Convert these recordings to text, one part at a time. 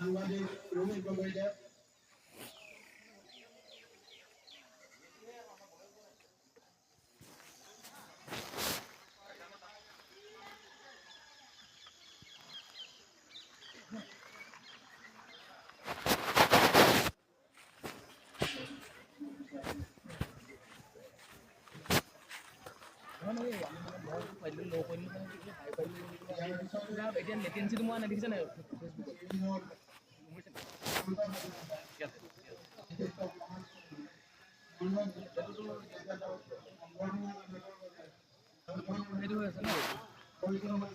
সাংবাদিক ৰুমি গগৈদা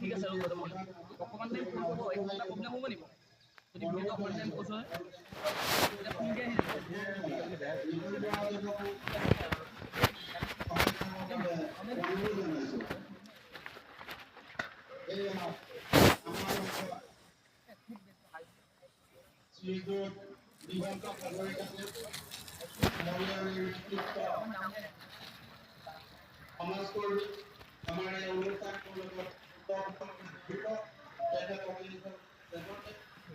ঠিক আছে আৰু বৰ্তমান অকণমান টাইম ফোন কৰিব এটা প্ৰব্লেম হ'ব নেকি যদি ভিডিঅ'টো অকণমান টাইম কৈছ হয় সমাজকর্মী আমার এই অনুষ্ঠান আমি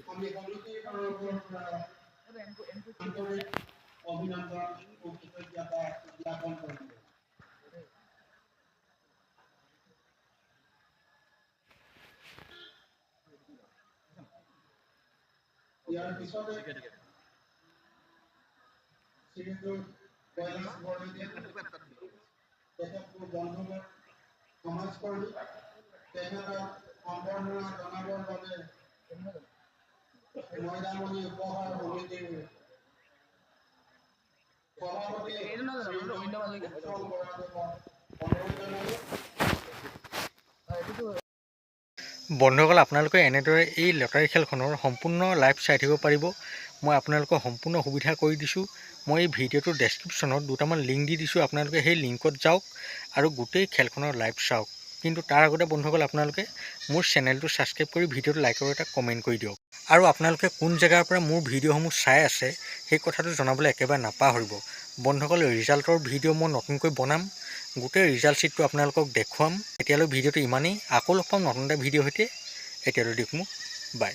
সমিতির আন্তরিক অভিনন্দন ও কৃতজ্ঞতা জ্ঞাপন করি ইয়ার পিছনে শ্রীযুক্ত কৈলাস বড়ুয়া তেখেতবোৰ বন্ধুবৰ্গ সমাজকৰ্মী তেখেতক সম্বৰ্ধনা জনাবৰ বাবে মইদামণি উপহাৰ সমিতিৰ সভাপতি অনুৰোধ জনালোঁ। বন্ধুসকল আপোনালোকে এনেদৰে এই লটাৰী খেলখনৰ সম্পূৰ্ণ লাইভ চাই থাকিব পাৰিব। মই আপোনালোকক সম্পূৰ্ণ সুবিধা কৰি দিছোঁ। মই এই ভিডিঅ'টোৰ ডেছক্ৰিপশ্যনত দুটামান লিংক দি দিছোঁ, আপোনালোকে সেই লিংকত যাওক আৰু গোটেই খেলখনৰ লাইভ চাওক। কিন্তু তাৰ আগতে বন্ধুসকল আপোনালোকে মোৰ চেনেলটো ছাবস্ক্ৰাইব কৰি ভিডিঅ'টো লাইক আৰু এটা কমেণ্ট কৰি দিয়ক। আৰু আপোনালোকে কোন জেগাৰ পৰা মোৰ ভিডিঅ'সমূহ চাই আছে সেই কথাটো জনাবলৈ একেবাৰে নাপাহৰিব। বন্ধুসকল ৰিজাল্টৰ ভিডিঅ' মই নতুনকৈ বনাম, গোটেই ৰিজাল্ট শ্বীটটো আপোনালোকক দেখুৱাম। এতিয়ালৈ ভিডিঅ'টো ইমানেই, আকৌ লগ পাম নতুন এটা ভিডিঅ' সৈতে। এতিয়ালৈ দেখোঁ, বাই।